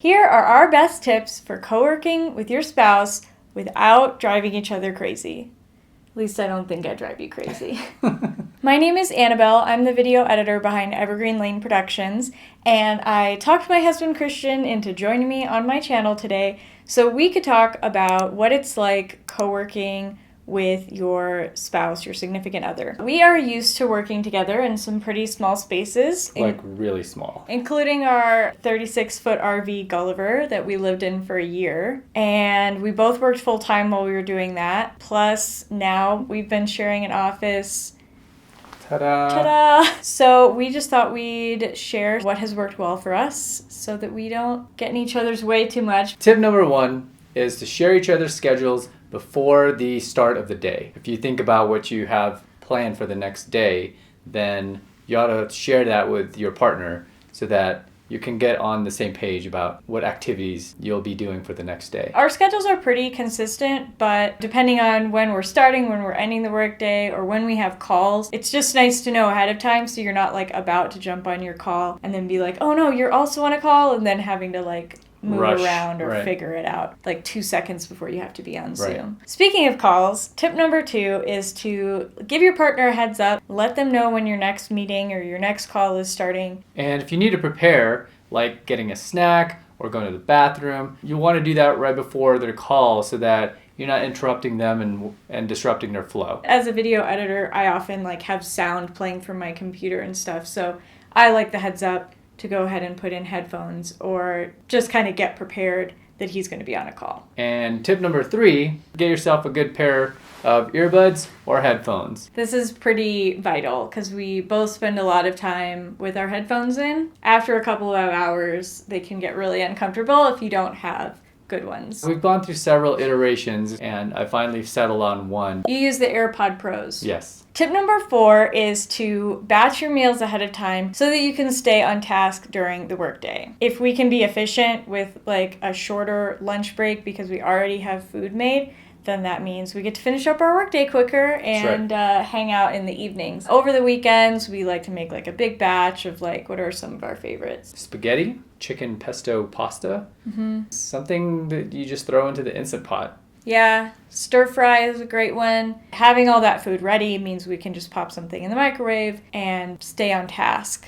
Here are our best tips for co-working with your spouse without driving each other crazy. At least I don't think I drive you crazy. My name is Annabelle. I'm the video editor behind Evergreen Lane Productions, and I talked my husband Christian into joining me on my channel today so we could talk about what it's like co-working with your spouse, your significant other. We are used to working together in some pretty small spaces. Like really small. Including our 36-foot RV Gulliver that we lived in for a year. And we both worked full-time while we were doing that. Plus, now we've been sharing an office. Ta-da! Ta-da! So we just thought we'd share what has worked well for us so that we don't get in each other's way too much. Tip number 1 is to share each other's schedules before the start of the day. If you think about what you have planned for the next day, then you ought to share that with your partner so that you can get on the same page about what activities you'll be doing for the next day. Our schedules are pretty consistent, but depending on when we're starting, when we're ending the workday, or when we have calls, it's just nice to know ahead of time so you're not like about to jump on your call and then be like, oh no, you're also on a call, and then having to like move around or figure it out like 2 seconds before you have to be on Zoom. Speaking of calls, tip number 2 is to give your partner a heads up. Let them know when your next meeting or your next call is starting. And if you need to prepare, like getting a snack or going to the bathroom, you want to do that right before their call so that you're not interrupting them and disrupting their flow. As a video editor, I often like have sound playing from my computer and stuff, so I like the heads up to go ahead and put in headphones or just kind of get prepared that he's going to be on a call. And tip number 3, get yourself a good pair of earbuds or headphones. This is pretty vital because we both spend a lot of time with our headphones in. After a couple of hours, they can get really uncomfortable if you don't have good ones. We've gone through several iterations and I finally settled on one. You use the AirPod Pros. Yes. Tip number 4 is to batch your meals ahead of time so that you can stay on task during the workday. If we can be efficient with like a shorter lunch break because we already have food made, then that means we get to finish up our workday quicker and hang out in the evenings. Over the weekends, we like to make like a big batch of like, what are some of our favorites? Spaghetti, chicken pesto pasta, something that you just throw into the Instant Pot. Yeah, stir fry is a great one. Having all that food ready means we can just pop something in the microwave and stay on task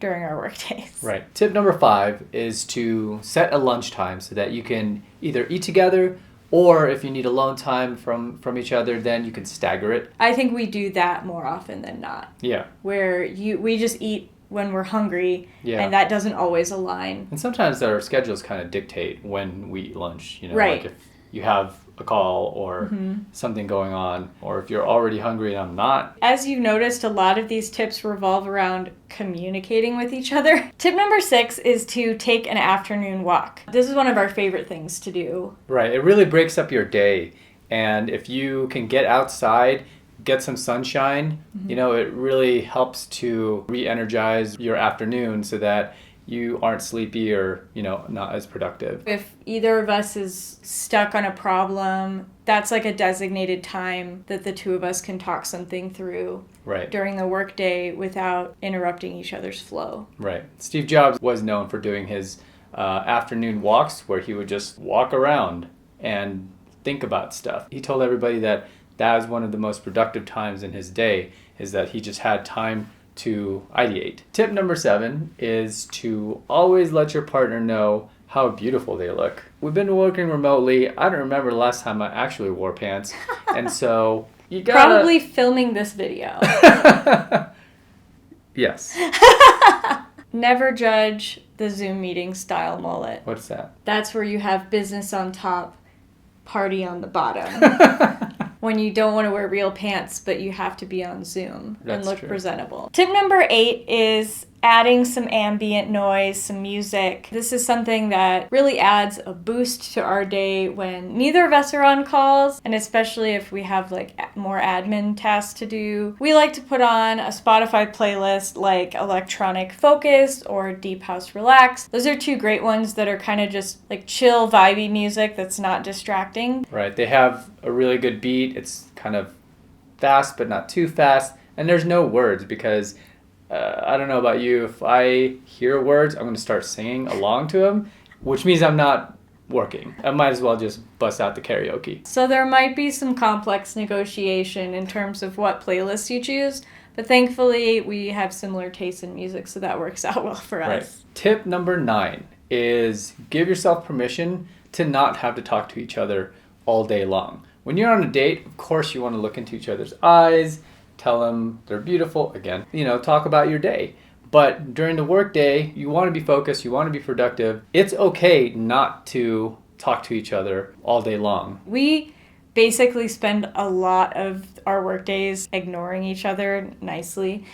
during our work days. Right. Tip number 5 is to set a lunchtime so that you can either eat together or if you need alone time from each other, then you can stagger it. I think we do that more often than not. Yeah. Where we just eat when we're hungry, and that doesn't always align. And sometimes our schedules kind of dictate when we eat lunch. You know, right. Like if you have a call or something going on, or if you're already hungry and I'm not. As you've noticed, a lot of these tips revolve around communicating with each other. Tip number 6 is to take an afternoon walk. This is one of our favorite things to do. Right. It really breaks up your day. And if you can get outside, get some sunshine, you know, it really helps to re-energize your afternoon so that you aren't sleepy or, you know, not as productive. If either of us is stuck on a problem, that's like a designated time that the two of us can talk something through during the workday without interrupting each other's flow. Right. Steve Jobs was known for doing his afternoon walks where he would just walk around and think about stuff. He told everybody that was one of the most productive times in his day, is that he just had time to ideate. Tip number 7 is to always let your partner know how beautiful they look. We've been working remotely. I don't remember the last time I actually wore pants. And so you gotta... Probably filming this video. Yes. Never judge the Zoom meeting style mullet. What's that? That's where you have business on top, party on the bottom. When you don't want to wear real pants, but you have to be on Zoom and look presentable. Tip number 8 is adding some ambient noise, some music. This is something that really adds a boost to our day when neither of us are on calls, and especially if we have like more admin tasks to do. We like to put on a Spotify playlist like Electronic Focus or Deep House Relax. Those are 2 great ones that are kind of just like chill, vibey music that's not distracting. Right, they have a really good beat. It's kind of fast, but not too fast. And there's no words because I don't know about you, if I hear words, I'm going to start singing along to them. which means I'm not working. I might as well just bust out the karaoke. So there might be some complex negotiation in terms of what playlists you choose, but thankfully we have similar tastes in music, so that works out well for us. Right. Tip number 9 is give yourself permission to not have to talk to each other all day long. When you're on a date, of course you want to look into each other's eyes, tell them they're beautiful, again, talk about your day. But during the workday, you want to be focused, you want to be productive. It's okay not to talk to each other all day long. We basically spend a lot of our work days ignoring each other nicely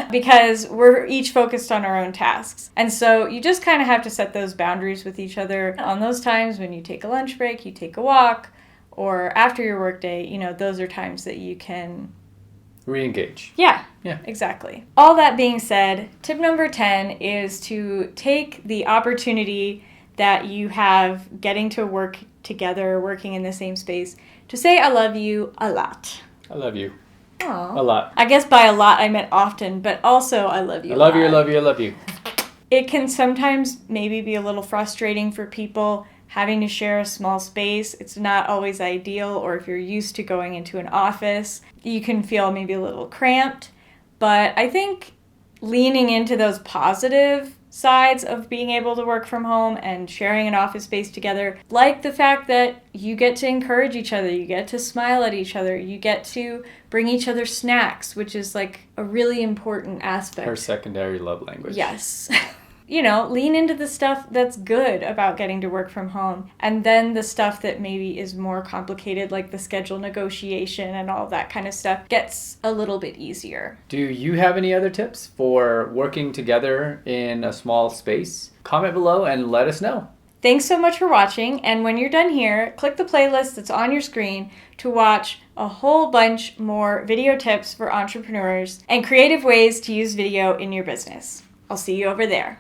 because we're each focused on our own tasks. And so you just kind of have to set those boundaries with each other. On those times when you take a lunch break, you take a walk, or after your work day, those are times that you can re-engage. Yeah, exactly. All that being said, tip number 10 is to take the opportunity that you have getting to work together, working in the same space, to say I love you a lot. I love you. Aww. A lot. I guess by a lot I meant often, but also I love you. I love you, I love you, I love you. It can sometimes maybe be a little frustrating for people having to share a small space. It's not always ideal, or if you're used to going into an office, you can feel maybe a little cramped. But I think leaning into those positive sides of being able to work from home and sharing an office space together, like the fact that you get to encourage each other, you get to smile at each other, you get to bring each other snacks, which is like a really important aspect. Her secondary love language. Yes. Lean into the stuff that's good about getting to work from home. And then the stuff that maybe is more complicated, like the schedule negotiation and all that kind of stuff, gets a little bit easier. Do you have any other tips for working together in a small space? Comment below and let us know. Thanks so much for watching. And when you're done here, click the playlist that's on your screen to watch a whole bunch more video tips for entrepreneurs and creative ways to use video in your business. I'll see you over there.